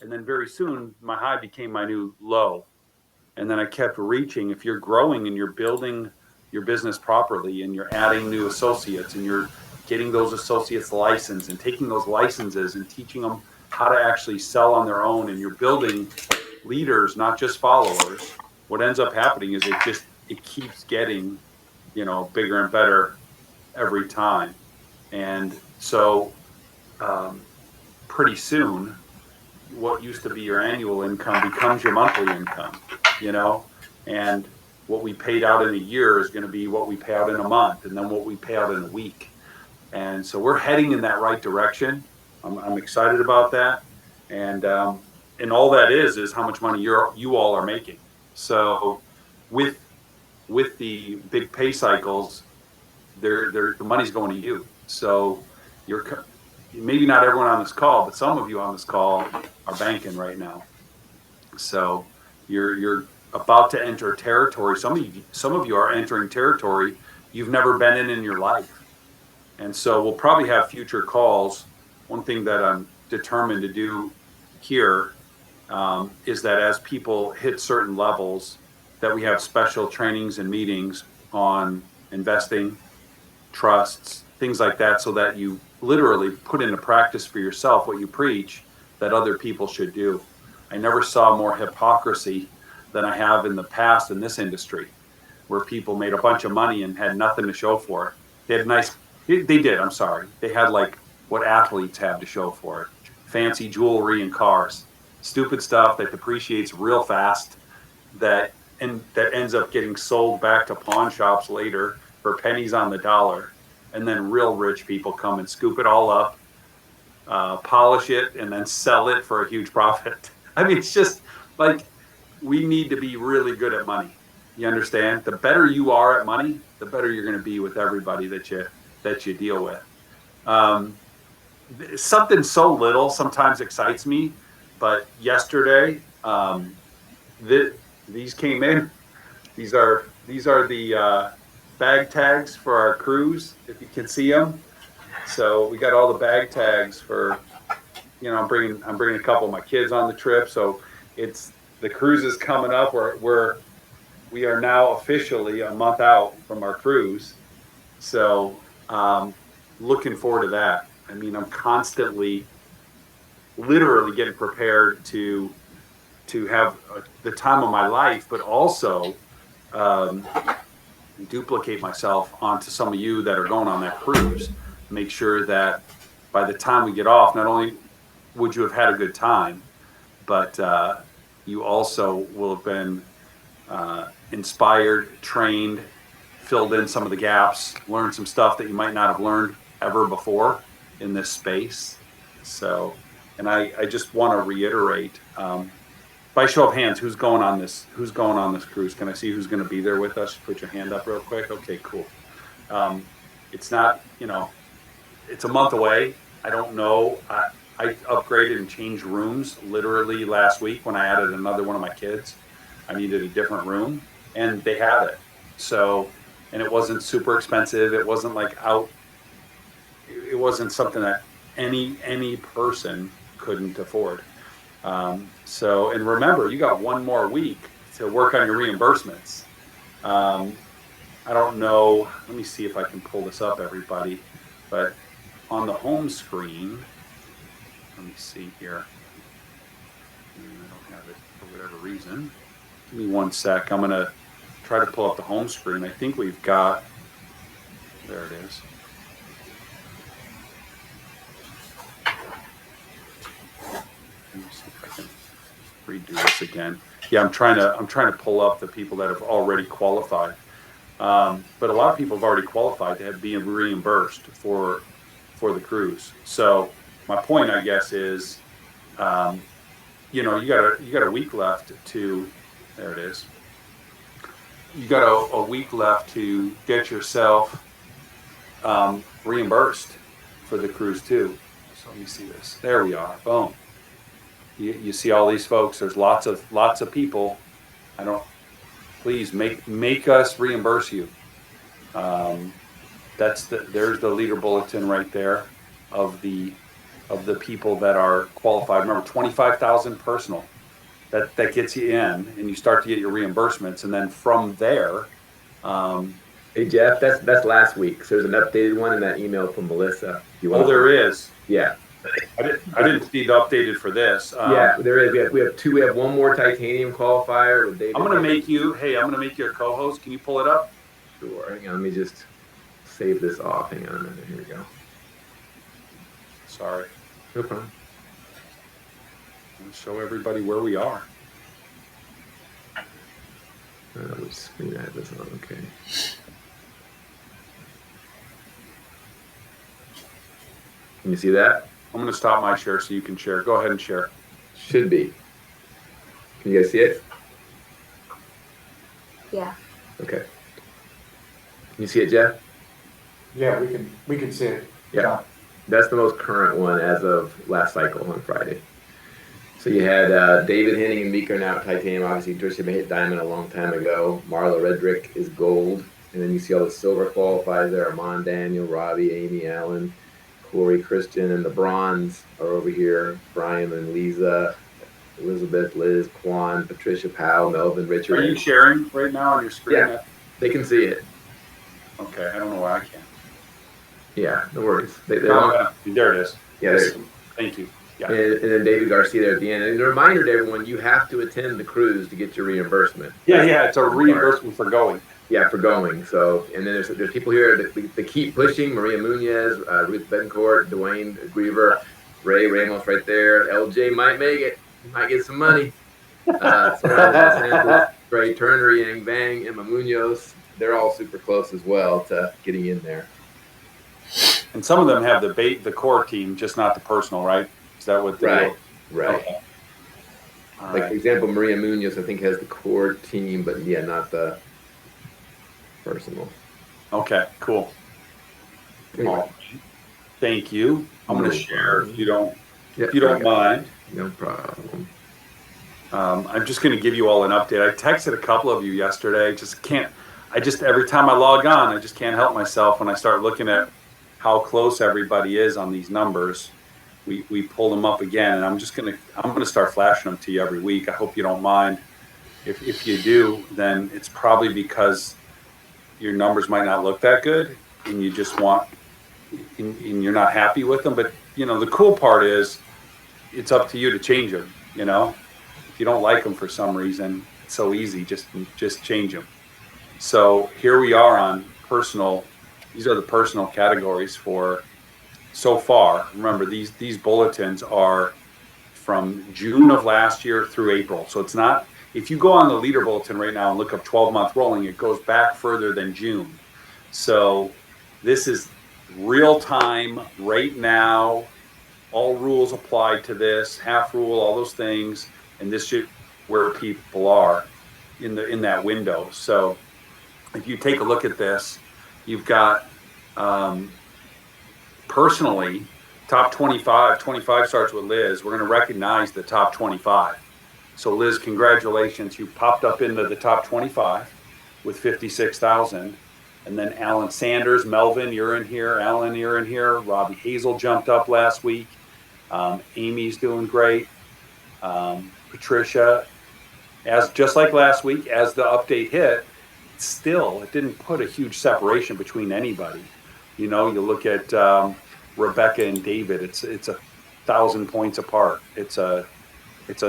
And then very soon, my high became my new low. And then I kept reaching. If you're growing and you're building your business properly and you're adding new associates and you're getting those associates licensed and taking those licenses and teaching them how to actually sell on their own, and you're building leaders, not just followers, what ends up happening is it keeps getting, bigger and better every time. And so pretty soon, what used to be your annual income becomes your monthly income, you know, and what we paid out in a year is going to be what we pay out in a month, and then what we pay out in a week. And so we're heading in that right direction. I'm excited about that. And all that is how much money you all are making. So with the big pay cycles, the money's going to you. So you're maybe not everyone on this call, but some of you on this call are banking right now. So you're about to enter territory. Some of you are entering territory you've never been in your life. And so we'll probably have future calls. One thing that I'm determined to do here is that as people hit certain levels, that we have special trainings and meetings on investing, trusts, things like that, so that you literally put into practice for yourself what you preach that other people should do. I never saw more hypocrisy than I have in the past in this industry, where people made a bunch of money and had nothing to show for it. They did, I'm sorry. They had like what athletes have to show for it. Fancy jewelry and cars. Stupid stuff that depreciates real fast, that ends up getting sold back to pawn shops later for pennies on the dollar. And then real rich people come and scoop it all up, polish it, and then sell it for a huge profit. I mean, it's just like, we need to be really good at money. You understand? The better you are at money, the better you're going to be with everybody that you deal with. Something so little sometimes excites me, but yesterday, these came in. These are the bag tags for our cruise, if you can see them. So we got all the bag tags for, I'm bringing a couple of my kids on the trip. So the cruise is coming up. We are now officially a month out from our cruise. So looking forward to that. I mean, I'm constantly, literally getting prepared to have the time of my life, but also duplicate myself onto some of you that are going on that cruise. Make sure that by the time we get off, not only would you have had a good time, but you also will have been inspired, trained, filled in some of the gaps, learned some stuff that you might not have learned ever before in this space. So, and I just want to reiterate, by show of hands, who's going on this cruise? Can I see who's going to be there with us? Put your hand up real quick. Okay, cool. It's not, it's a month away. I don't know. I upgraded and changed rooms literally last week when I added another one of my kids. I needed a different room, and they had it. So, and it wasn't super expensive. It wasn't it wasn't something that any person couldn't afford. So, and remember, you got one more week to work on your reimbursements. I don't know. Let me see if I can pull this up, everybody. But on the home screen, let me see here. I don't have it for whatever reason. Give me one sec. I'm going to try to pull up the home screen. I think we've got, there it is. Let me see if I can redo this again. Yeah, I'm trying to pull up the people that have already qualified. But a lot of people have already qualified to have being reimbursed for the cruise. So my point, I guess, is, you got a week left to. There it is. You got a week left to get yourself reimbursed for the cruise too. So let me see this. There we are. Boom. You see all these folks. There's lots of people. Please make us reimburse you. There's the leader bulletin right there of the of the people that are qualified. Remember, 25,000 personal. That gets you in, and you start to get your reimbursements, and then from there. Hey Jeff, that's last week. So there's an updated one in that email from Melissa. You want? Oh, there is. Yeah. I didn't see the updated for this. Yeah, there is. We have one more titanium qualifier with David. I'm gonna make you. Hey, I'm gonna make you a co-host. Can you pull it up? Sure. Hang on, let me just save this off. Hang on a minute. Here we go. Sorry. No problem. I'll show everybody where we are. Which screen I have this on? Okay. Can you see that? I'm going to stop my share so you can share. Go ahead and share. Should be. Can you guys see it? Yeah. Okay. Can you see it, Jeff? Yeah, we can see it. Yeah. That's the most current one as of last cycle on Friday. So you had David Henning and Meeker now at titanium. Obviously, Tricia hit diamond a long time ago. Marla Redrick is gold. And then you see all the silver qualifiers there. Armand, Daniel, Robbie, Amy, Allen, Corey, Christian. And the bronze are over here. Brian and Lisa, Elizabeth, Liz, Quan, Patricia, Powell, Melvin, Richard. Are you sharing right now on your screen? Yeah, they can see it. Okay, I don't know why I can't. Yeah, no worries. There it is. Yeah, yes. Thank you. Yeah. And then David Garcia there at the end. And a reminder to everyone, you have to attend the cruise to get your reimbursement. Yeah, it's a reimbursement for going. Yeah, for going. So, and then there's people here that keep pushing. Maria Munoz, Ruth Betancourt, Dwayne Griever, Ray Ramos right there. LJ might make it. He might get some money. Ray Turner, Yang Bang, Emma Munoz. They're all super close as well to getting in there. And some of them have the core team, just not the personal, right? Is that what they Right. Okay. Like, for example, Maria Munoz, I think, has the core team, but yeah, not the personal. Okay, cool. Anyway. Thank you. I'm going to share if you don't mind. No problem. I'm just going to give you all an update. I texted a couple of you yesterday. Every time I log on, I just can't help myself when I start looking at how close everybody is on these numbers. We pull them up again, and I'm going to start flashing them to you every week. I hope you don't mind. If you do, then it's probably because your numbers might not look that good, and you just and you're not happy with them. But the cool part is, it's up to you to change them. If you don't like them for some reason, it's so easy. Just change them. So here we are on personal. These are the personal categories for so far. Remember, these bulletins are from June of last year through April. So it's not, if you go on the leader bulletin right now and look up 12-month rolling, it goes back further than June. So this is real time right now. All rules applied to this, half rule, all those things, and this should where people are in that window. So if you take a look at this, you've got personally top 25 starts with Liz. We're going to recognize the top 25. So Liz, congratulations, you popped up into the top 25 with 56,000. And then Alan Sanders, Melvin, you're in here. Alan, you're in here. Robbie Hazel jumped up last week. Amy's doing great. Patricia, just like last week, as the update hit, still, it didn't put a huge separation between anybody. You look at Rebecca and David, it's 1,000 points apart. It's a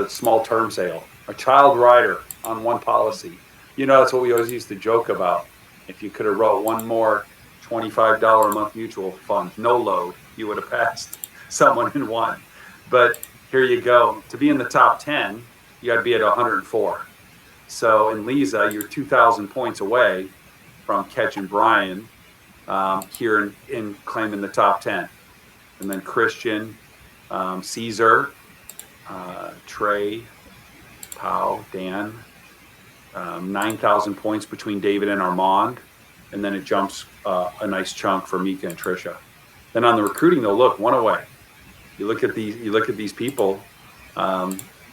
small term sale. A child rider on one policy. That's what we always used to joke about. If you could have wrote one more $25 a month mutual fund, no load, you would have passed someone in one. But here you go. To be in the top 10, you got to be at 104. So in Lisa, you're 2,000 points away from catching Brian here in claiming the top 10. And then Christian, Caesar, Trey, Powell, Dan, 9,000 points between David and Armand. And then it jumps a nice chunk for Mika and Tricia. Then on the recruiting, though, look, one away. You look at these people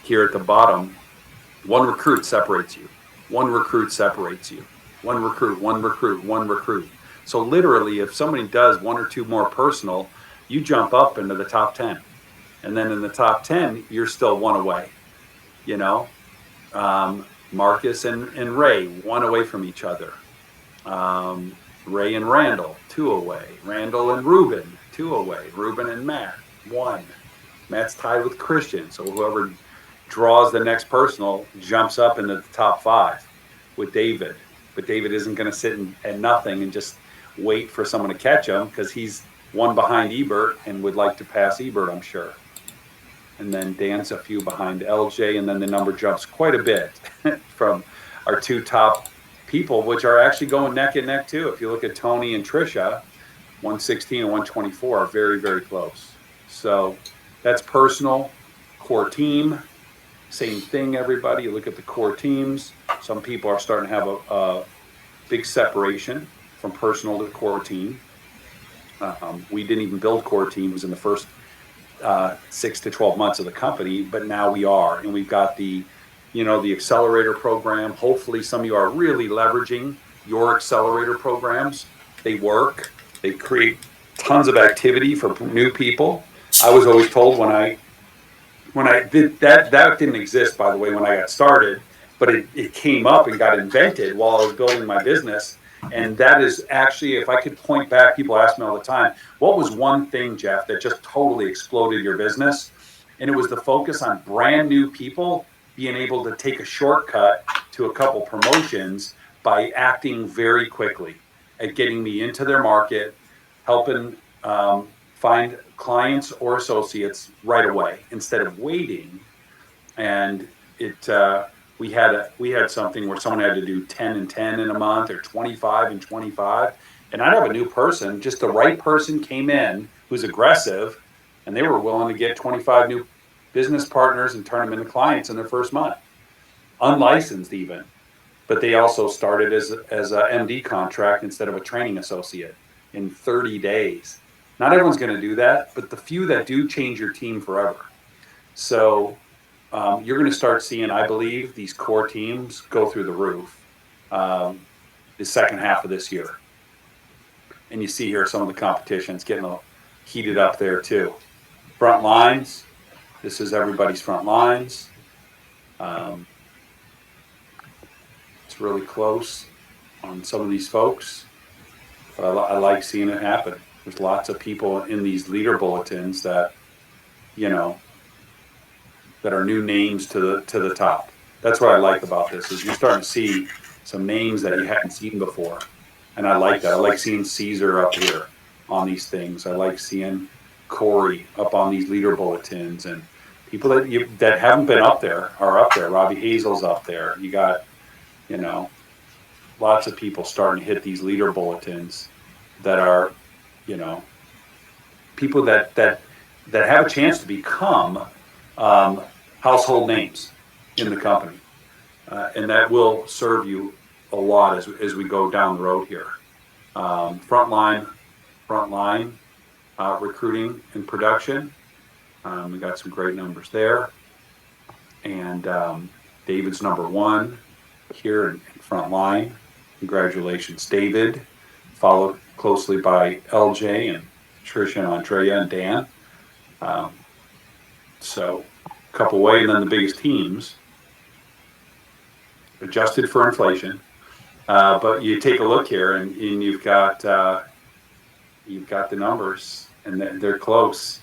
here at the bottom. One recruit separates you. One recruit separates you. One recruit, one recruit, one recruit. So literally, if somebody does one or two more personal, you jump up into the top 10. And then in the top 10, you're still one away, you know. Marcus and Ray, one away from each other. Ray and Randall, two away. Randall and Ruben, two away. Ruben and Matt, one. Matt's tied with Christian, so whoever draws the next personal jumps up into the top 5 with David. But David isn't going to sit at nothing and just wait for someone to catch him, because he's one behind Ebert and would like to pass Ebert, I'm sure. And then Dan's a few behind LJ, and then the number jumps quite a bit from our 2 top people, which are actually going neck and neck too. If you look at Tony and Trisha, 116 and 124 are very, very close. So that's personal. Core team, same thing, everybody. You look at the core teams. Some people are starting to have a big separation from personal to core team. We didn't even build core teams in the first 6 to 12 months of the company, but now we are. And we've got the accelerator program. Hopefully some of you are really leveraging your accelerator programs. They work. They create tons of activity for new people. I was always told when I did that didn't exist, by the way, when I got started, but it came up and got invented while I was building my business. And that is actually, if I could point back, people ask me all the time, what was one thing, Jeff, that just totally exploded your business? And it was the focus on brand new people being able to take a shortcut to a couple promotions by acting very quickly at getting me into their market, helping find clients or associates right away instead of waiting. And we had something where someone had to do 10 and 10 in a month, or 25 and 25. And I'd have a new person, just the right person came in who's aggressive, and they were willing to get 25 new business partners and turn them into clients in their first month, unlicensed even. But they also started as a MD contract instead of a training associate in 30 days. Not everyone's going to do that, but the few that do change your team forever. So you're going to start seeing, I believe, these core teams go through the roof the second half of this year. And you see here some of the competitions getting a little heated up there too. Front lines. This is everybody's front lines. It's really close on some of these folks, but I like seeing it happen. There's lots of people in these leader bulletins that, that are new names to the top. That's what I like about this, is you're starting to see some names that you hadn't seen before. And I like that. I like seeing Caesar up here on these things. I like seeing Corey up on these leader bulletins, and people that haven't been up there are up there. Robbie Hazel's up there. You got, lots of people starting to hit these leader bulletins that are, people that have a chance to become household names in the company. And that will serve you a lot as we go down the road here. Frontline recruiting and production. We got some great numbers there. And David's number 1 here in frontline. Congratulations, David. Followed closely by LJ and Tricia and Andrea and Dan. So a couple away, and then the biggest teams, adjusted for inflation. But you take a look here, and you've got the numbers, and they're close.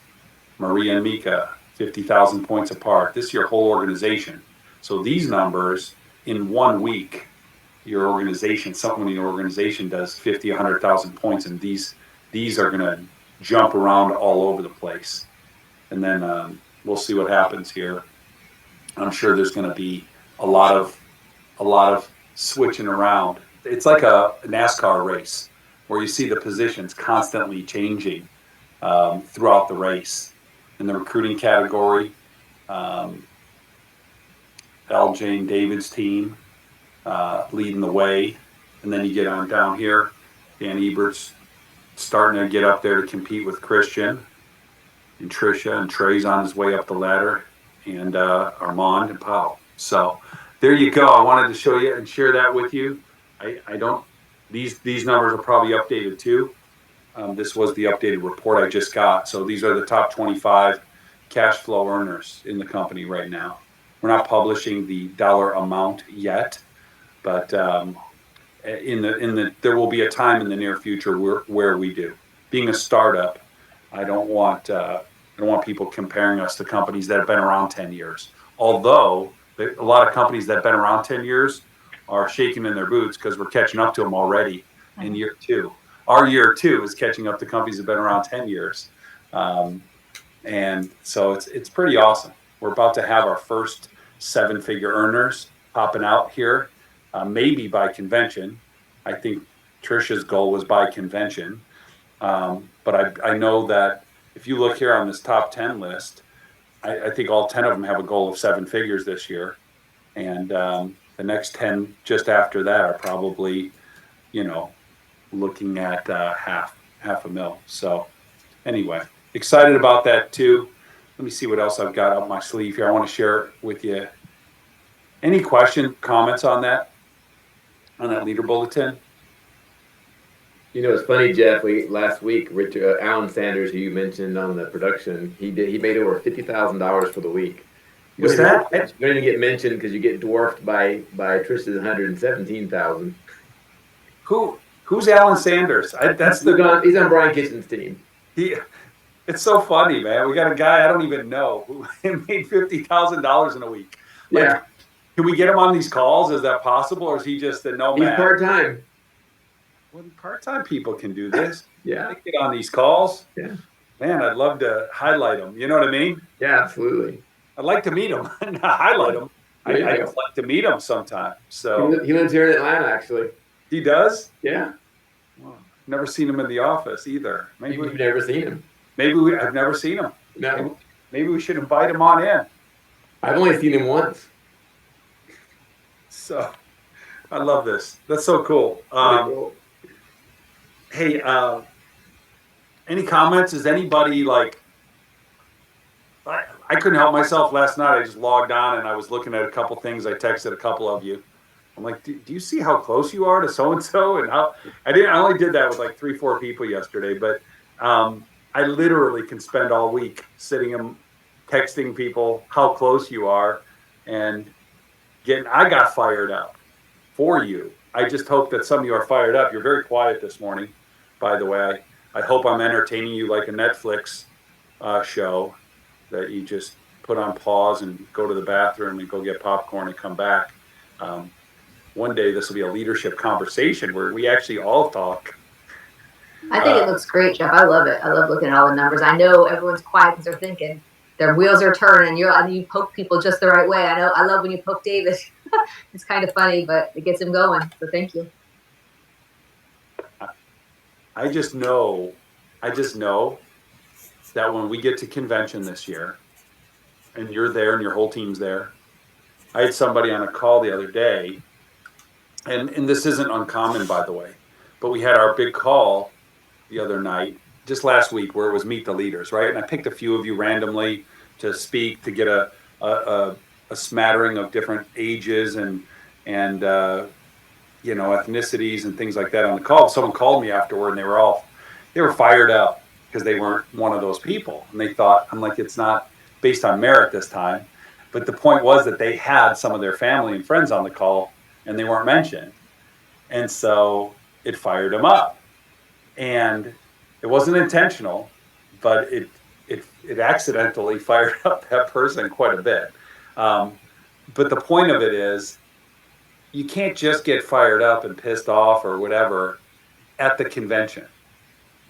Maria and Mika, 50,000 points apart. This is your whole organization. So these numbers in 1 week, your organization, someone in your organization does 50, 100,000 points, and these are going to jump around all over the place. And then we'll see what happens here. I'm sure there's going to be a lot of switching around. It's like a NASCAR race where you see the positions constantly changing throughout the race. In the recruiting category, LJ and David's team leading the way. And then you get on down here, Dan Ebert's starting to get up there to compete with Christian and Tricia, and Trey's on his way up the ladder, and Armand and Powell. So there you go. I wanted to show you and share that with you. These numbers are probably updated too. This was the updated report I just got. So these are the top 25 cash flow earners in the company right now. We're not publishing the dollar amount yet, but there will be a time in the near future where we do. Being a startup, I don't want people comparing us to companies that have been around 10 years. Although a lot of companies that have been around 10 years are shaking in their boots because we're catching up to them already in year 2. Our year 2 is catching up to companies that have been around 10 years. And so it's pretty awesome. We're about to have our first 7-figure earners popping out here, maybe by convention. I think Trisha's goal was by convention. But I know that if you look here on this top 10 list, I think all 10 of them have a goal of 7 figures this year. And the next 10 just after that are probably, looking at half a mil. So anyway, excited about that too. Let me see what else I've got up my sleeve here. I want to share it with you. Any comments on that leader bulletin? It's funny, Jeff. Last week, Richard Alan Sanders, who you mentioned on the production, he made over $50,000 for the week. Was that? You're going to get mentioned because you get dwarfed by Trish's $117,000. Who's Alan Sanders? He's on Brian Kitchen's team. It's so funny, man. We got a guy I don't even know who made $50,000 in a week. Yeah. Can we get him on these calls? Is that possible, or is he just a nomad? He's part-time. Well, part-time people can do this. Yeah. They get on these calls. Yeah. Man, I'd love to highlight them. You know what I mean? Yeah, absolutely. I'd like to meet them, not highlight them. I'd like to meet them sometime. So he lives here in Atlanta, actually. He does? Yeah. Well, never seen him in the office either. Maybe you've never seen him. I've never seen him. No. Maybe we should invite him on in. I've only seen him once. So I love this. That's so cool. Cool. Hey, any comments? Is anybody I couldn't help myself last night. I just logged on and I was looking at a couple things. I texted a couple of you. I'm like, do you see how close you are to so-and-so? And how I only did that with 3-4 people yesterday, but I literally can spend all week sitting and texting people how close you are and I got fired up for you. I just hope that some of you are fired up. You're very quiet this morning, by the way. I hope I'm entertaining you like a Netflix show that you just put on pause and go to the bathroom and go get popcorn and come back. One day this will be a leadership conversation where we actually all talk. I think it looks great, Jeff. I love it. I love looking at all the numbers. I know everyone's quiet because they're thinking their wheels are turning. You poke people just the right way. I love when you poke David. It's kind of funny, but it gets him going. So thank you. I just know that when we get to convention this year and you're there and your whole team's there, I had somebody on a call the other day, and this isn't uncommon, by the way, but we had our big call the other night, just last week, where it was meet the leaders, right? And I picked a few of you randomly to speak, to get a smattering of different ages and ethnicities and things like that on the call. Someone called me afterward and they were fired up because they weren't one of those people. And they thought, I'm like, it's not based on merit this time. But the point was that they had some of their family and friends on the call and they weren't mentioned. And so it fired them up. And it wasn't intentional, but it accidentally fired up that person quite a bit. But the point of it is, you can't just get fired up and pissed off or whatever at the convention.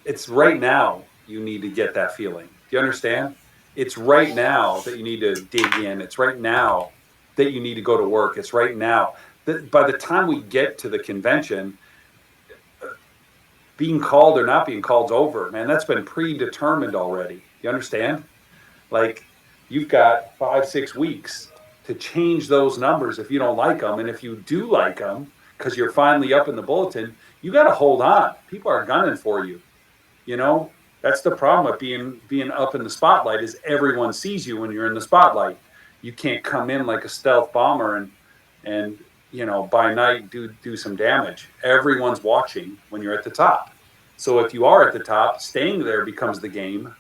It's right now you need to get that feeling. Do you understand? It's right now that you need to dig in. It's right now that you need to go to work. It's right now. By the time we get to the convention, being called or not being called is over, man. That's been predetermined already. You understand? You've got 5-6 weeks to change those numbers if you don't like them. And if you do like them, because you're finally up in the bulletin, you got to hold on. People are gunning for you. That's the problem with being up in the spotlight is everyone sees you when you're in the spotlight. You can't come in like a stealth bomber and by night do some damage. Everyone's watching when you're at the top. So if you are at the top, staying there becomes the game.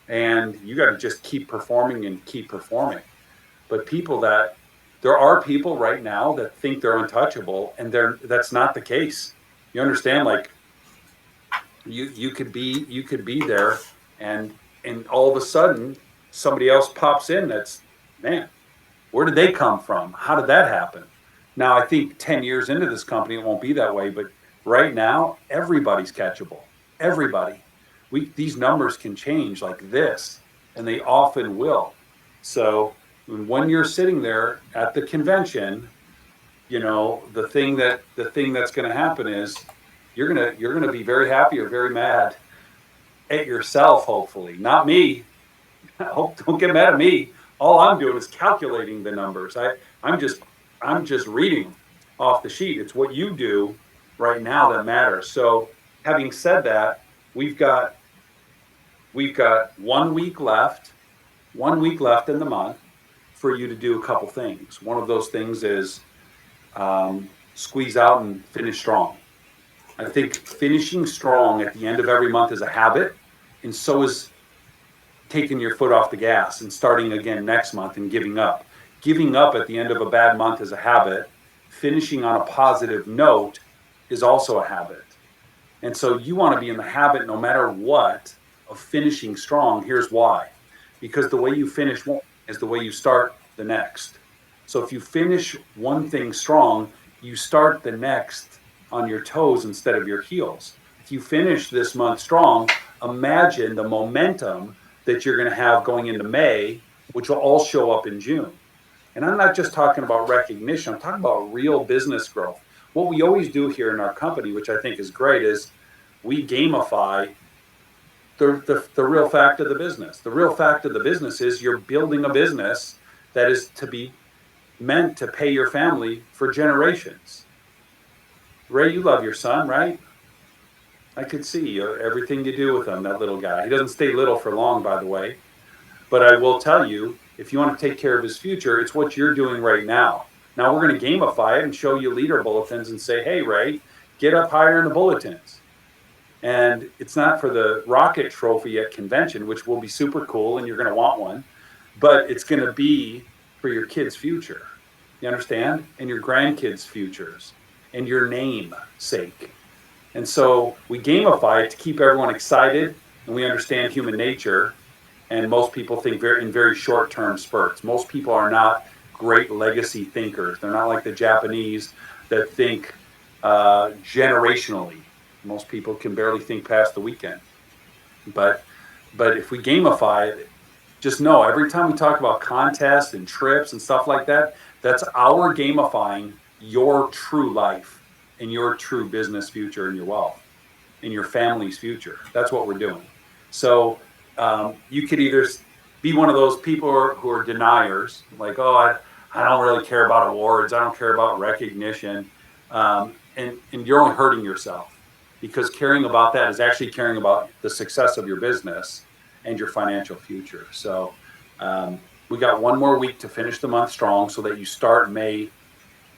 and you got to just keep performing and keep performing. But there are people right now that think they're untouchable, and that's not the case. You understand? Like you could be there, and all of a sudden somebody else pops in. That's, man, where did they come from? How did that happen? Now I think 10 years into this company it won't be that way, but right now everybody's catchable. Everybody. These numbers can change like this, and they often will. So when you're sitting there at the convention, the thing that's going to happen is you're going to be very happy or very mad at yourself, hopefully, not me. Don't get mad at me. All I'm doing is calculating the numbers. I'm just reading off the sheet. It's what you do right now that matters. So having said that, we've got 1 week left, 1 week left in the month for you to do a couple things. One of those things is squeeze out and finish strong. I think finishing strong at the end of every month is a habit, and so is taking your foot off the gas and starting again next month and giving up. Giving up at the end of a bad month is a habit. Finishing on a positive note is also a habit. And so you want to be in the habit, no matter what, of finishing strong. Here's why. Because the way you finish one is the way you start the next. So if you finish one thing strong, you start the next on your toes instead of your heels. If you finish this month strong, imagine the momentum that you're going to have going into May, which will all show up in June. And I'm not just talking about recognition, I'm talking about real business growth. What we always do here in our company, which I think is great, is we gamify the real fact of the business. The real fact of the business is you're building a business that is to be meant to pay your family for generations. Ray, you love your son, right? I could see everything you do with him, that little guy. He doesn't stay little for long, by the way. But I will tell you, if you want to take care of his future, it's what you're doing right now. Now we're going to gamify it and show you leader bulletins and say, hey, Ray, get up higher in the bulletins. And it's not for the rocket trophy at convention, which will be super cool and you're going to want one, but it's going to be for your kids' future. You understand? And your grandkids' futures and your name sake. And so we gamify it to keep everyone excited, and we understand human nature. And most people think in very short-term spurts. Most people are not great legacy thinkers. They're not like the Japanese that think generationally. Most people can barely think past the weekend. But if we gamify it, just know every time we talk about contests and trips and stuff like that, that's our gamifying your true life and your true business future and your wealth and your family's future. That's what we're doing. So you could either be one of those people who are deniers, like, oh, I don't really care about awards, I don't care about recognition, and you're only hurting yourself, because caring about that is actually caring about the success of your business and your financial future. So we got one more week to finish the month strong so that you start May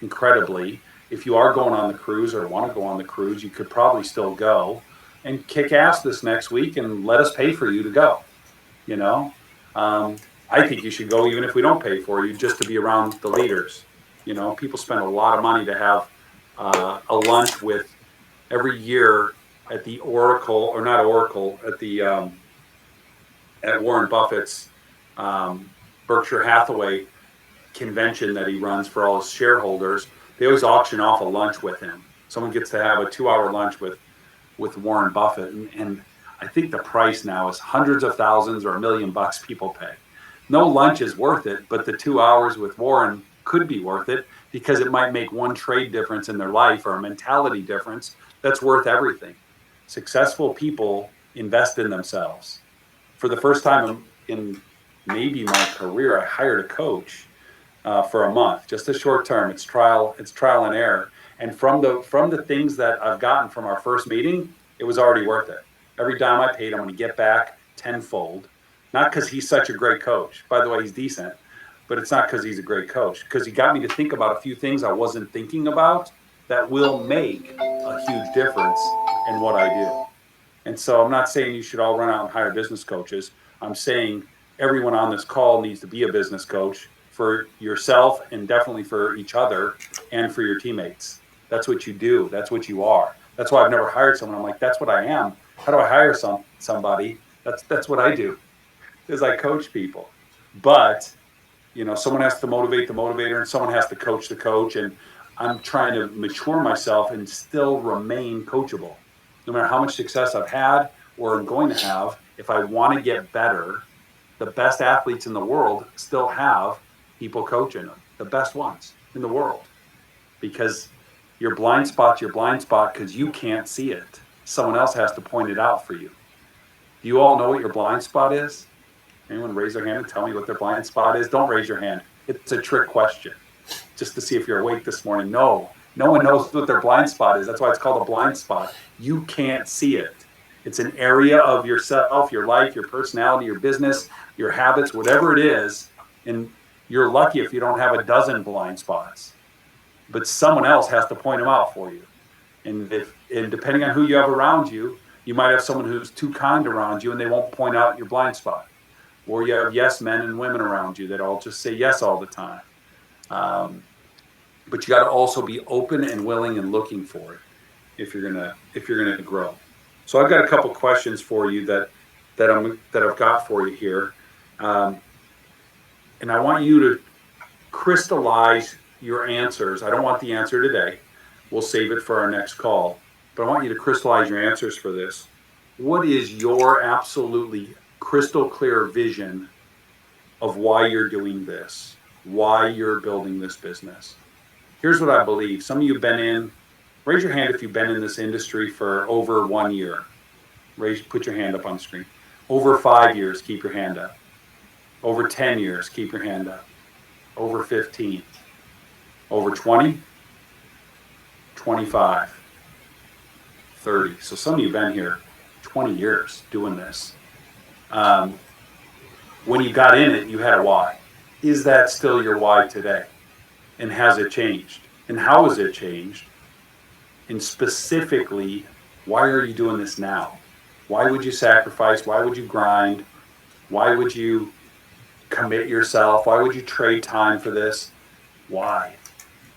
incredibly. If you are going on the cruise or want to go on the cruise, you could probably still go and kick ass this next week and let us pay for you to go. I think you should go even if we don't pay for you, just to be around the leaders. People spend a lot of money to have a lunch with every year at the Oracle, or not Oracle, at Warren Buffett's Berkshire Hathaway convention that he runs for all his shareholders. They always auction off a lunch with him. Someone gets to have a 2-hour lunch with Warren Buffett, and I think the price now is hundreds of thousands or $1 million people pay. No lunch is worth it, but the 2 hours with Warren could be worth it, because it might make one trade difference in their life or a mentality difference that's worth everything. Successful people invest in themselves. For the first time in maybe my career, I hired a coach for a month, just a short term. It's trial and error. And from the things that I've gotten from our first meeting, it was already worth it. Every dime I paid, I'm going to get back tenfold. Not because he's such a great coach. By the way, he's decent, but it's not because he's a great coach. Because he got me to think about a few things I wasn't thinking about that will make a huge difference in what I do. And so I'm not saying you should all run out and hire business coaches. I'm saying everyone on this call needs to be a business coach for yourself and definitely for each other and for your teammates. That's what you do. That's what you are. That's why I've never hired someone. I'm like, that's what I am. How do I hire somebody? That's what I do, is I coach people. But someone has to motivate the motivator and someone has to coach the coach. And I'm trying to mature myself and still remain coachable. No matter how much success I've had or I'm going to have, if I want to get better, the best athletes in the world still have people coaching them, the best ones in the world, because your blind spot's your blind spot because you can't see it. Someone else has to point it out for you. Do you all know what your blind spot is? Anyone raise their hand and tell me what their blind spot is? Don't raise your hand. It's a trick question, just to see if you're awake this morning. No one knows what their blind spot is. That's why it's called a blind spot. You can't see it. It's an area of yourself, your life, your personality, your business, your habits, whatever it is. And you're lucky if you don't have a dozen blind spots. But someone else has to point them out for you. And depending on who you have around you, you might have someone who's too kind around you and they won't point out your blind spot. Or you have yes men and women around you that all just say yes all the time. But you got to also be open and willing and looking for it if you're gonna grow. So I've got a couple questions for you that I've got for you here, and I want you to crystallize your answers. I don't want the answer today. We'll save it for our next call. But I want you to crystallize your answers for this. What is your absolutely crystal clear vision of why you're doing this, why you're building this business? Here's what I believe. Some of you have been in, raise your hand if you've been in this industry for over 1 year. Put your hand up on the screen. Over 5 years, keep your hand up. Over 10 years, keep your hand up. Over 15. Over 20, 25, 30. So some of you have been here 20 years doing this. When you got in it, you had a why. Is that still your why today? And has it changed? And how has it changed? And specifically, why are you doing this now? Why would you sacrifice? Why would you grind? Why would you commit yourself? Why would you trade time for this? Why?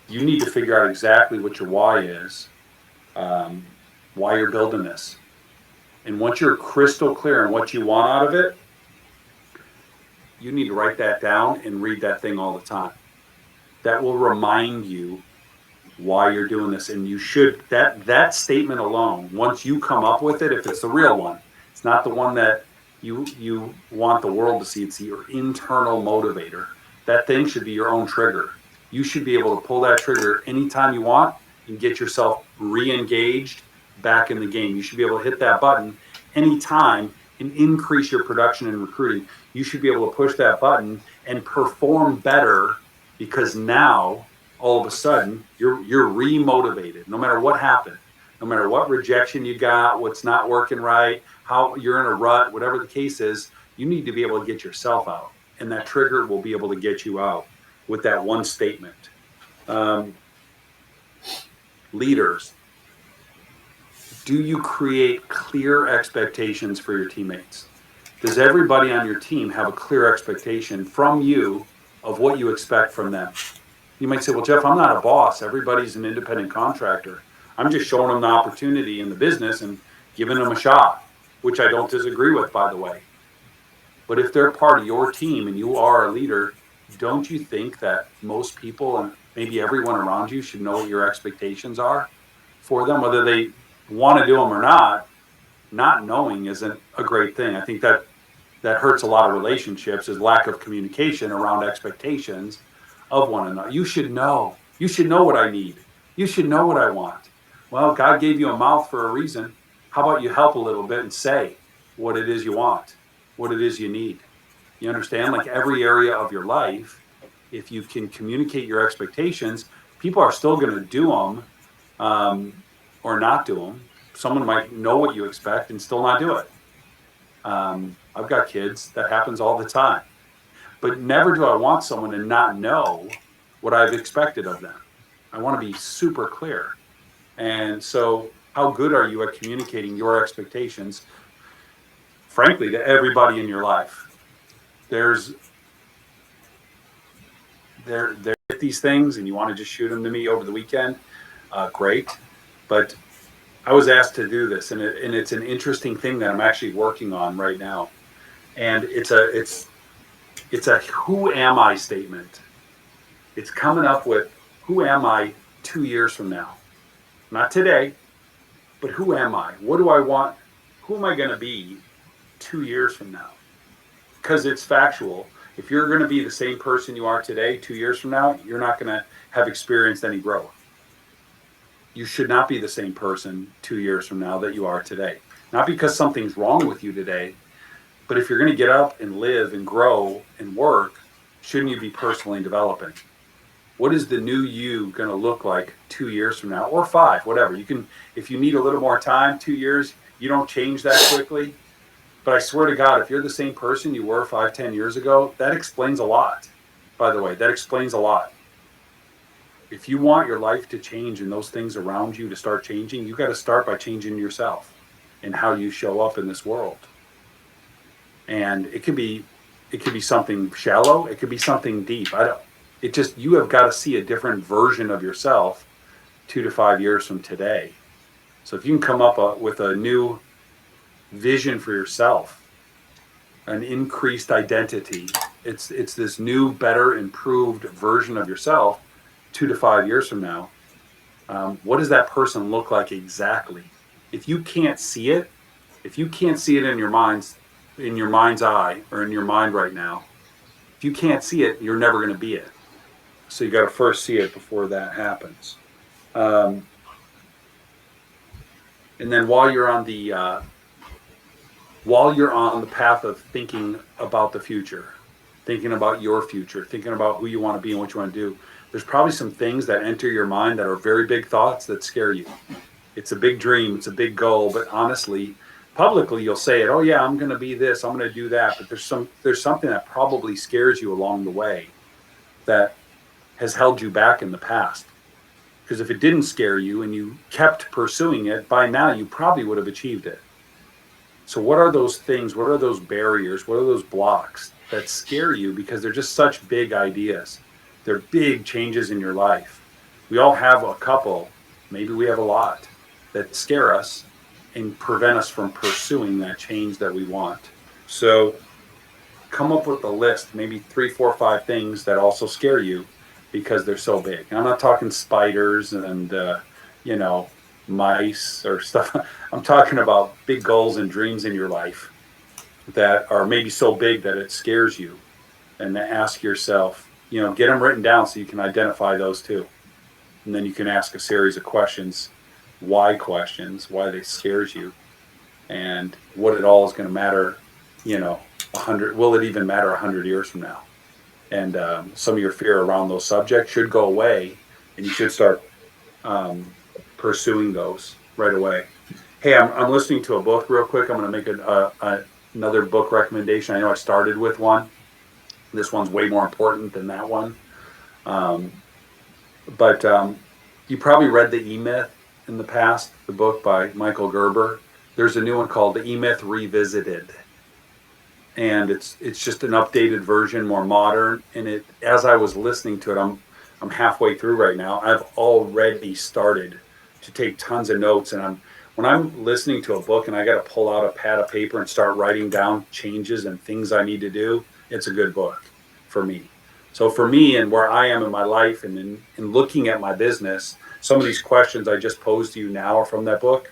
You need to figure out exactly what your why is, why you're building this. And once you're crystal clear on what you want out of it, you need to write that down and read that thing all the time. That will remind you why you're doing this. And you should, that statement alone, once you come up with it, if it's the real one, it's not the one that you want the world to see, it's your internal motivator. That thing should be your own trigger. You should be able to pull that trigger anytime you want and get yourself re-engaged back in the game. You should be able to hit that button anytime and increase your production and recruiting. You should be able to push that button and perform better, because now all of a sudden you're re-motivated. No matter what happened, no matter what rejection you got, what's not working right, how you're in a rut, whatever the case is, you need to be able to get yourself out, and that trigger will be able to get you out with that one statement. Leaders, do you create clear expectations for your teammates? Does everybody on your team have a clear expectation from you of what you expect from them? You might say, well, Jeff, I'm not a boss. Everybody's an independent contractor. I'm just showing them the opportunity in the business and giving them a shot, which I don't disagree with, by the way. But if they're part of your team and you are a leader, don't you think that most people and maybe everyone around you should know what your expectations are for them, whether they want to do them or not? Not knowing isn't a great thing. I think that hurts a lot of relationships, is lack of communication around expectations of one another. You should know. You should know what I need. You should know what I want. Well, God gave you a mouth for a reason. How about you help a little bit and say what it is you want, what it is you need? You understand? Like every area of your life, if you can communicate your expectations, people are still going to do them or not do them. Someone might know what you expect and still not do it. I've got kids. That happens all the time. But never do I want someone to not know what I've expected of them. I want to be super clear. And so how good are you at communicating your expectations frankly, to everybody in your life. There's these things, and you want to just shoot them to me over the weekend, great. But I was asked to do this, and it's an interesting thing that I'm actually working on right now. And it's a who am I statement. It's coming up with who am I 2 years from now, not today, but who am I? What do I want? Who am I going to be 2 years from now? Because it's factual. If you're going to be the same person you are today, 2 years from now, you're not going to have experienced any growth. You should not be the same person 2 years from now that you are today. Not because something's wrong with you today, but if you're going to get up and live and grow and work, shouldn't you be personally developing? What is the new you going to look like 2 years from now, or 5, whatever? You can, if you need a little more time, 2 years, you don't change that quickly. But I swear to God, if you're the same person you were 5, 10 years ago, that explains a lot. By the way, that explains a lot. If you want your life to change and those things around you to start changing, you got to start by changing yourself and how you show up in this world. And it could be something shallow. It could be something deep. You have got to see a different version of yourself 2 to 5 years from today. So if you can come up with a new vision for yourself, an increased identity, it's this new, better, improved version of yourself 2 to 5 years from now. What does that person look like exactly? If you can't see it in your mind's eye or in your mind right now, if you can't see it, you're never going to be it. So you got to first see it before that happens. And then while you're on the path of thinking about the future, thinking about your future, thinking about who you want to be and what you want to do, there's probably some things that enter your mind that are very big thoughts that scare you. It's a big dream, it's a big goal, but honestly, publicly you'll say it, oh yeah, I'm going to be this, I'm going to do that, but there's something that probably scares you along the way that has held you back in the past. Because if it didn't scare you and you kept pursuing it, by now you probably would have achieved it. So what are those things? What are those barriers? What are those blocks that scare you because they're just such big ideas? They're big changes in your life. We all have a couple, maybe we have a lot, that scare us and prevent us from pursuing that change that we want. So come up with a list, maybe 3, 4, 5 things that also scare you because they're so big. And I'm not talking spiders and, mice or stuff. I'm talking about big goals and dreams in your life that are maybe so big that it scares you. And to ask yourself, get them written down so you can identify those too. And then you can ask a series of questions, why they scares you, and what it all is going to matter, 100, will it even matter 100 years from now? And some of your fear around those subjects should go away, and you should start pursuing those right away. Hey, I'm listening to a book real quick. I'm going to make another book recommendation. I know I started with one. This one's way more important than that one. But you probably read The E-Myth in the past, the book by Michael Gerber. There's a new one called The E-Myth Revisited. And it's just an updated version, more modern. And as I was listening to it, I'm halfway through right now. I've already started to take tons of notes. And when I'm listening to a book and I got to pull out a pad of paper and start writing down changes and things I need to do, it's a good book for me. So for me and where I am in my life and in looking at my business, some of these questions I just posed to you now are from that book.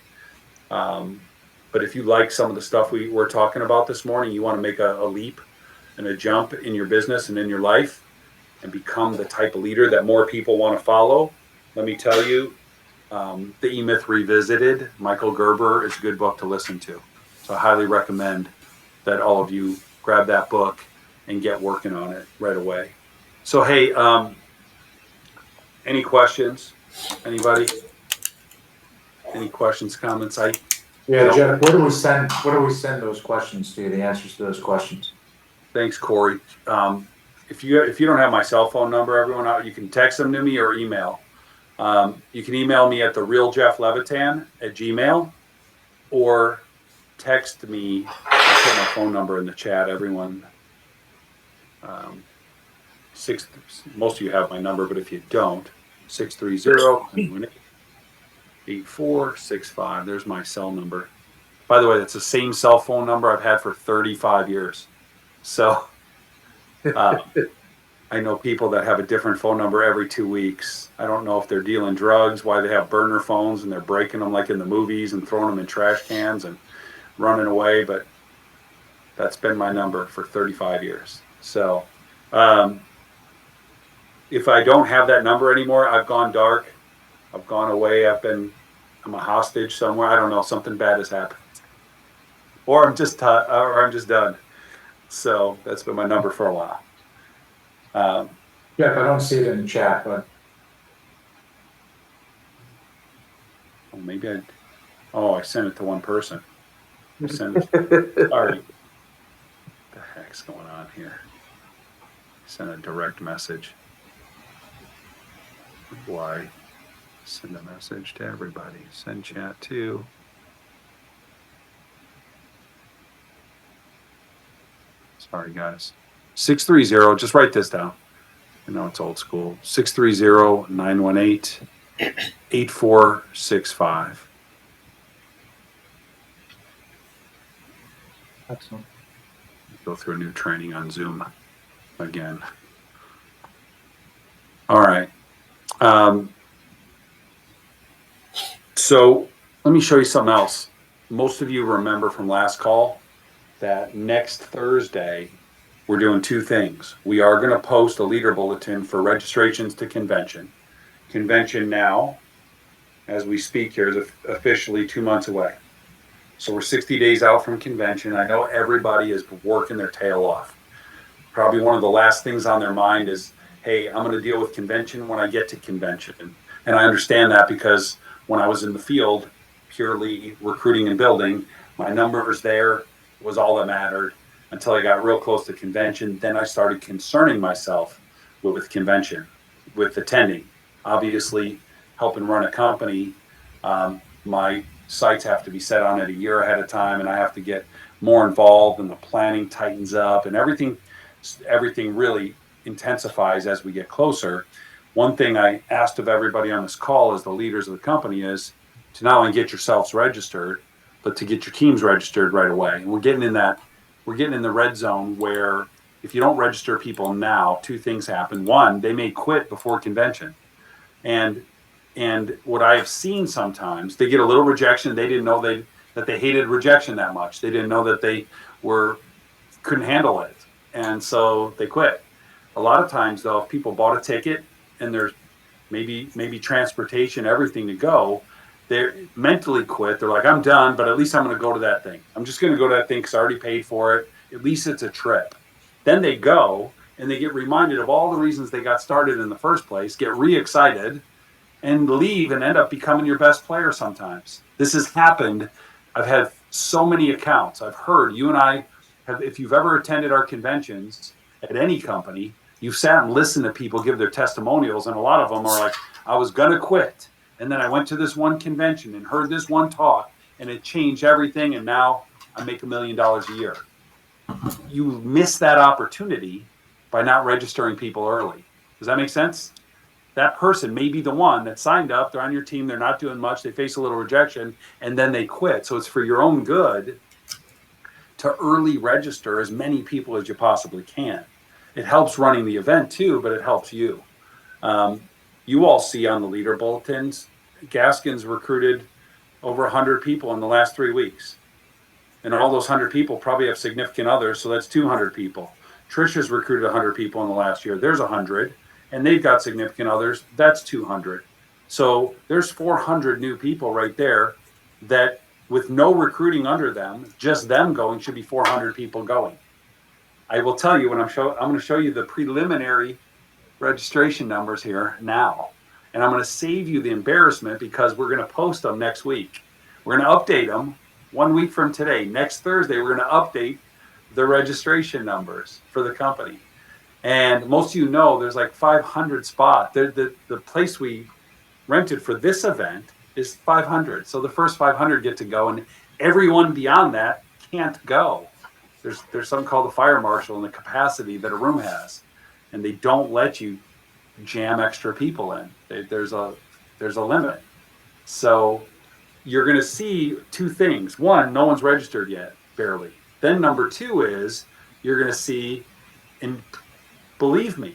But if you like some of the stuff we're talking about this morning, you want to make a leap and a jump in your business and in your life and become the type of leader that more people want to follow, let me tell you, The E-Myth Revisited, Michael Gerber, is a good book to listen to. So I highly recommend that all of you grab that book and get working on it right away. So, hey, any questions? Anybody? Any questions, comments? Yeah, Jeff, where do we send those questions to, the answers to those questions? Thanks, Corey. If you don't have my cell phone number, everyone, you can text them to me or email. You can email me at therealjefflevitan@gmail.com or text me. I'll put my phone number in the chat, everyone. Most of you have my number, but if you don't, 630-8465. There's my cell number. By the way, that's the same cell phone number I've had for 35 years. So I know people that have a different phone number every 2 weeks. I don't know if they're dealing drugs, why they have burner phones and they're breaking them like in the movies and throwing them in trash cans and running away, but that's been my number for 35 years. So if I don't have that number anymore, I've gone dark. I've gone away. I'm a hostage somewhere. I don't know. Something bad has happened, or I'm just done. So that's been my number for a while. Jeff, I don't see it in the chat, but maybe I sent it to one person. Sorry. What the heck's going on here? Send a direct message. Why? Send a message to everybody. Send chat to. Sorry, guys. 630, just write this down. I know it's old school. 630-918-8465. excellent. Go through a new training on Zoom again. All right. So let me show you something else. Most of you remember from last call that next Thursday, we're doing two things. We are going to post a leader bulletin for registrations to convention. Convention now, as we speak here, is officially 2 months away. So we're 60 days out from convention. I know everybody is working their tail off. Probably one of the last things on their mind is, hey, I'm going to deal with convention when I get to convention. And I understand that because when I was in the field, purely recruiting and building, my numbers there was all that mattered until I got real close to convention. Then I started concerning myself with convention, with attending. Obviously, helping run a company, my sites have to be set on it a year ahead of time, and I have to get more involved, and the planning tightens up, and everything really intensifies as we get closer. One thing I asked of everybody on this call as the leaders of the company is to not only get yourselves registered, but to get your teams registered right away. And we're getting in the red zone where if you don't register people now, two things happen. One, they may quit before convention. And what I have seen sometimes, they get a little rejection. They didn't know that they hated rejection that much. They didn't know that they couldn't handle it. And so they quit. A lot of times though, if people bought a ticket and there's maybe transportation, everything to go, they're mentally quit. They're like, I'm done, but at least I'm going to go to that thing. I'm just going to go to that thing because I already paid for it. At least it's a trip. Then they go and they get reminded of all the reasons they got started in the first place, get re-excited, and leave and end up becoming your best player sometimes. This has happened. I've had so many accounts. I've heard, you and I have, if you've ever attended our conventions at any company, you've sat and listened to people give their testimonials, and a lot of them are like, I was going to quit. And then I went to this one convention and heard this one talk, and it changed everything, and now I make $1 million a year. You miss that opportunity by not registering people early. Does that make sense? That person may be the one that signed up, they're on your team, they're not doing much, they face a little rejection, and then they quit. So it's for your own good to early register as many people as you possibly can. It helps running the event too, but it helps you. You all see on the leader bulletins, Gaskin's recruited over 100 people in the last 3 weeks. And all those 100 people probably have significant others, so that's 200 people. Trisha's recruited 100 people in the last year. There's 100, and they've got significant others. That's 200. So there's 400 new people right there that with no recruiting under them, just them going should be 400 people going. I will tell you when I'm going to show you the preliminary registration numbers here now. And I'm going to save you the embarrassment because we're going to post them next week. We're going to update them 1 week from today. Next Thursday, we're going to update the registration numbers for the company. And most of you know there's like 500 spots. The place we rented for this event is 500. So the first 500 get to go, and everyone beyond that can't go. there's something called the fire marshal and the capacity that a room has, and they don't let you jam extra people in. There's a limit. So you're going to see two things. One, no one's registered yet, barely. Then number two is you're going to see, and believe me,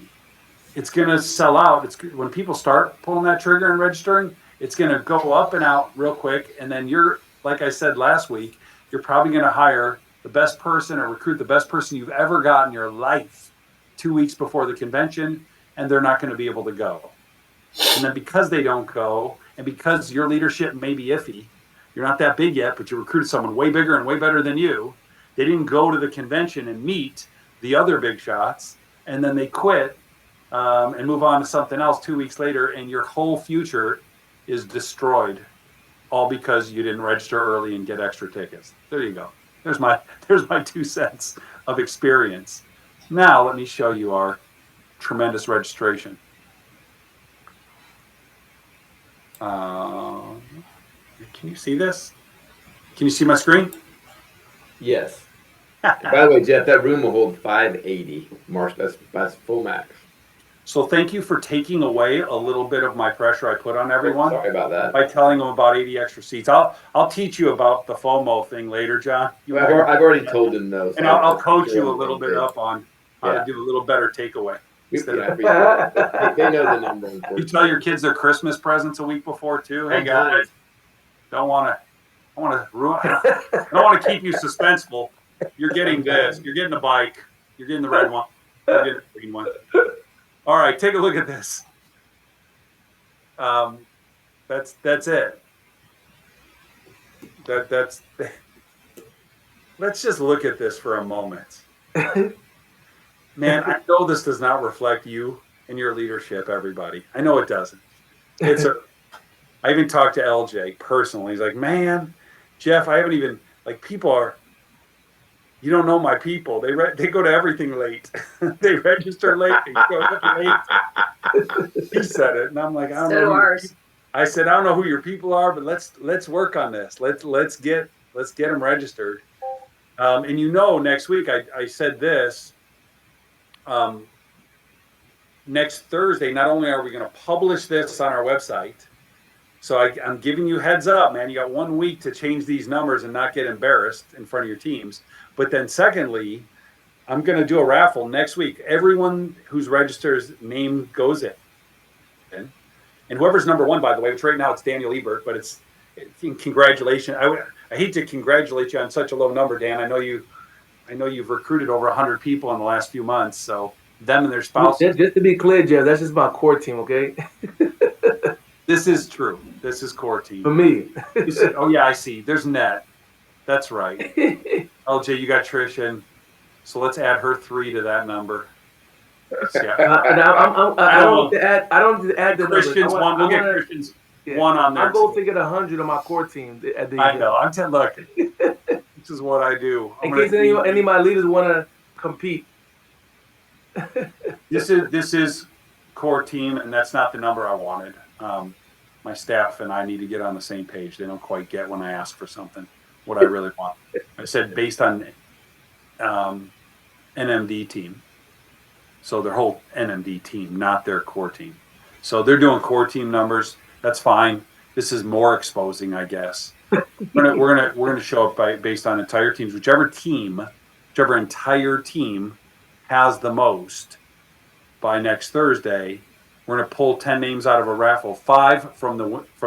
it's going to sell out. It's when people start pulling that trigger and registering, it's going to go up and out real quick. And then you're, like I said last week, you're probably going to hire the best person or recruit the best person you've ever got in your life 2 weeks before the convention, and they're not going to be able to go. And then because they don't go, and because your leadership may be iffy, you're not that big yet, but you recruited someone way bigger and way better than you. They didn't go to the convention and meet the other big shots, and then they quit and move on to something else 2 weeks later, and your whole future is destroyed, all because you didn't register early and get extra tickets. There you go. There's my 2 cents of experience. Now let me show you our tremendous registration. Can you see this? Can you see my screen? Yes. By the way, Jeff, that room will hold 580. Marsh, that's full max. So thank you for taking away a little bit of my pressure I put on everyone. Sorry about that. By telling them about 80 extra seats. I'll teach you about the FOMO thing later, John. I've already told them those. And I'll coach you a little bit up on how to do a little better takeaway. They know the number. You tell your kids their Christmas presents a week before too. Hey guys, I don't want to keep you suspenseful. You're getting this. You're getting the bike. You're getting the red one. You're getting the green one. All right, take a look at this. That's it. That's. Let's just look at this for a moment. Man, I know this does not reflect you and your leadership, everybody. I know it doesn't. I even talked to LJ personally. He's like, man, Jeff, I haven't even, you don't know my people. They go to everything late. They register late. They go late. He said it, and I'm like, I don't know. Ours. I said, I don't know who your people are, but let's work on this. Let's get them registered. And next week I said this. Next Thursday, not only are we going to publish this on our website, so I'm giving you heads up, man. You got 1 week to change these numbers and not get embarrassed in front of your teams. But then secondly, I'm going to do a raffle next week. Everyone who's registered's name goes in. And whoever's number one, by the way, which right now it's Daniel Ebert, but it's congratulations. I hate to congratulate you on such a low number, Dan. I know you've recruited over 100 people in the last few months, so them and their spouses. Just to be clear, Jeff, that's just my core team, okay? This is true. This is core team. For me. Oh, yeah, I see. There's Net. That's right. LJ, you got Trish in. So let's add her 3 to that number. Yeah. I don't have to add the Christian's one. We'll get Christian's one on there. I'm going to get 100 on my core team. I know. I'm telling. Look, this is what I do. In case any of my leaders want to compete. This is core team, and that's not the number I wanted. My staff and I need to get on the same page. They don't quite get when I ask for something, what I really want. I said based on NMD team. So their whole NMD team, not their core team. So they're doing core team numbers. That's fine. This is more exposing, I guess. We're gonna show up based on entire teams. Whichever entire team has the most by next Thursday, we're going to pull 10 names out of a raffle, 5 from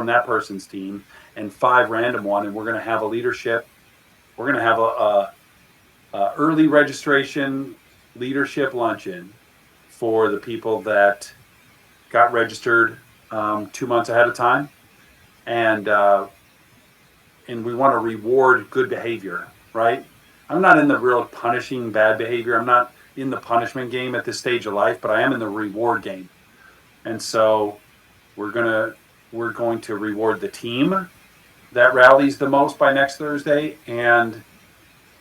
that person's team and 5 random one. And we're going to have a leadership. We're going to have a early registration leadership luncheon for the people that got registered 2 months ahead of time. And we want to reward good behavior, right? I'm not in the real punishing bad behavior. I'm not in the punishment game at this stage of life, but I am in the reward game. And so we're going to reward the team that rallies the most by next Thursday, and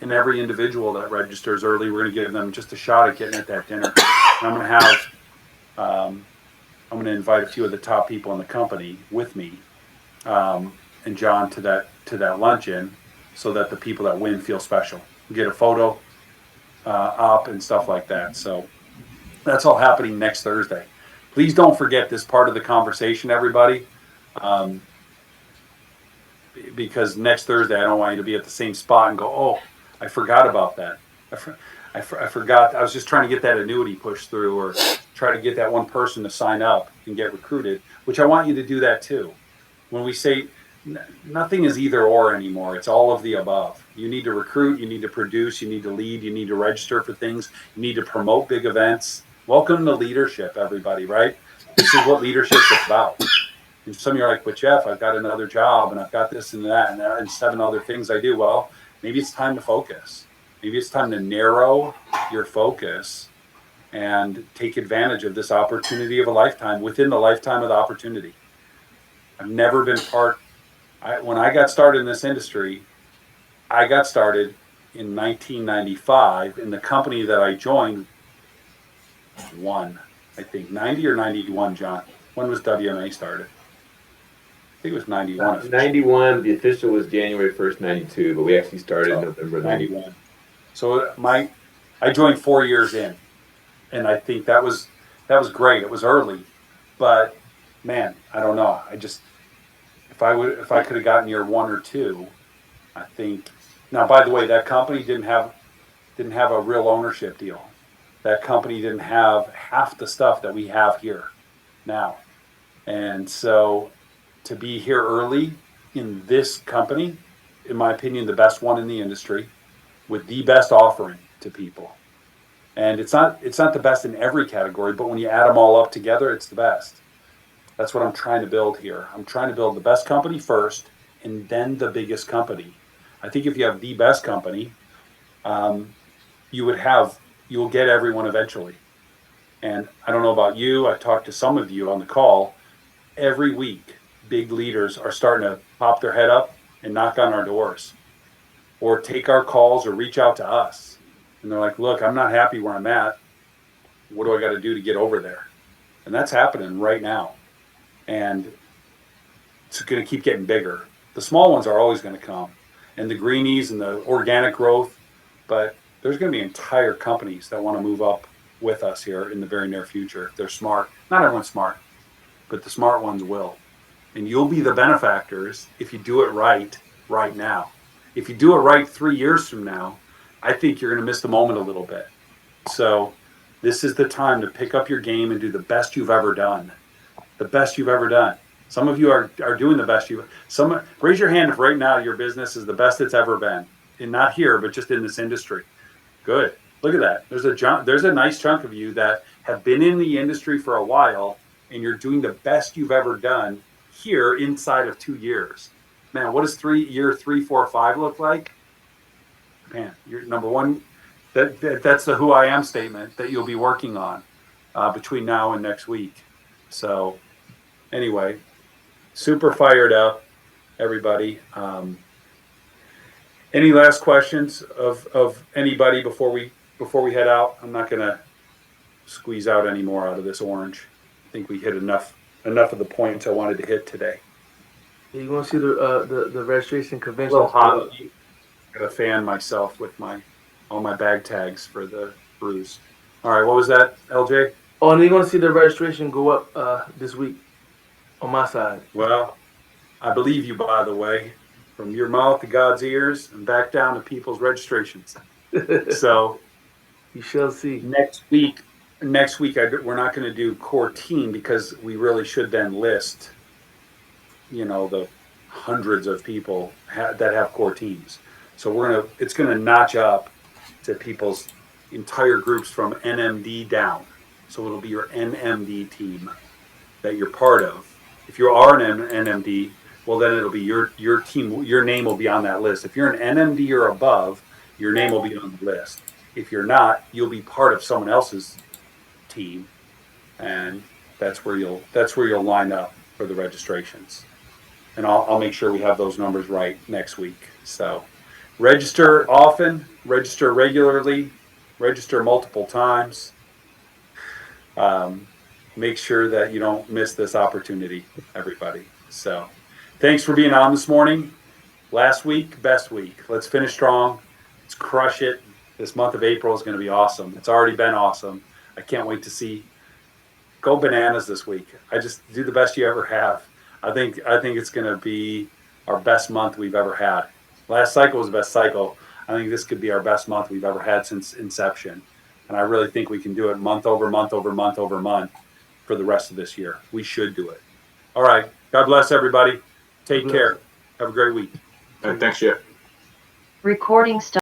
in every individual that registers early, we're going to give them just a shot at getting at that dinner. And I'm going to invite a few of the top people in the company with me, and John to that luncheon, so that the people that win feel special. We get a photo, up and stuff like that. So that's all happening next Thursday. Please don't forget this part of the conversation, everybody, because next Thursday I don't want you to be at the same spot and go, oh, I forgot about that. I forgot. I was just trying to get that annuity pushed through, or try to get that one person to sign up and get recruited, which I want you to do that too. When we say nothing is either or anymore, it's all of the above. You need to recruit, you need to produce, you need to lead, you need to register for things, you need to promote big events. Welcome to leadership, everybody, right? This is what leadership's about. And some of you are like, but Jeff, I've got another job and I've got this and that and 7 other things I do. Well, maybe it's time to focus. Maybe it's time to narrow your focus and take advantage of this opportunity of a lifetime within the lifetime of the opportunity. I've never been when I got started in this industry, I got started in 1995, and the company that I joined won, I think, 90 or 91, John. When was WMA started? I think it was 91. 91, the official was January 1st, 92, but we actually started November 91. So I joined 4 years in, and I think that was great. It was early, but man, I don't know. If I could have gotten year 1 or 2, I think. Now, by the way, that company didn't have a real ownership deal. That company didn't have half the stuff that we have here now. And so to be here early in this company, in my opinion, the best one in the industry, with the best offering to people. And it's not the best in every category, but when you add them all up together, it's the best. That's what I'm trying to build here. I'm trying to build the best company first, and then the biggest company. I think if you have the best company, you'll get everyone eventually. And I don't know about you, I talked to some of you on the call. Every week, big leaders are starting to pop their head up and knock on our doors, or take our calls, or reach out to us. And they're like, look, I'm not happy where I'm at. What do I got to do to get over there? And that's happening right now. And it's going to keep getting bigger. The small ones are always going to come, and the greenies and the organic growth, but there's going to be entire companies that want to move up with us here in the very near future. If they're smart. Not everyone's smart, but the smart ones will. And you'll be the benefactors if you do it right now. If you do it right 3 years from now, I think you're going to miss the moment a little bit. So this is the time to pick up your game and do the best you've ever done. The best you've ever done. Some of you are doing the best raise your hand if right now your business is the best it's ever been. And not here, but just in this industry. Good. Look at that. There's a nice chunk of you that have been in the industry for a while, and you're doing the best you've ever done here inside of 2 years. Man, what does year 3, 4, 5 look like? Man, you're number one. That's the who I am statement that you'll be working on between now and next week. So anyway, super fired up, everybody. Any last questions of anybody before we head out? I'm not gonna squeeze out any more out of this orange. I think we hit enough of the points I wanted to hit today. You want to see the registration A convention? little hot. I gotta fan myself with all my bag tags for the bruise. All right, what was that, LJ? Oh, and you're going to see the registration go up this week on my side. Well, I believe you, by the way, from your mouth to God's ears and back down to people's registrations. So you shall see. Next week, we're not going to do core team, because we really should then list, the hundreds of people that have core teams. So it's going to notch up to people's entire groups from NMD down. So it'll be your NMD team that you're part of. If you are an NMD, well, then it'll be your team. Your name will be on that list. If you're an NMD or above, your name will be on the list. If you're not, you'll be part of someone else's team, and that's where you'll line up for the registrations. And I'll make sure we have those numbers right next week. So register often, register regularly, register multiple times. Make sure that you don't miss this opportunity, everybody. So thanks for being on this morning. Last week, best week. Let's finish strong. Let's crush it. This month of April is going to be awesome. It's already been awesome. I can't wait to see. Go bananas this week. I just do the best you ever have. I think it's going to be our best month we've ever had. Last cycle was the best cycle. I think this could be our best month we've ever had since inception. And I really think we can do it month over month over month over month for the rest of this year. We should do it. All right. God bless everybody. Take care. Have a great week. Thanks, Jeff. Recording stop.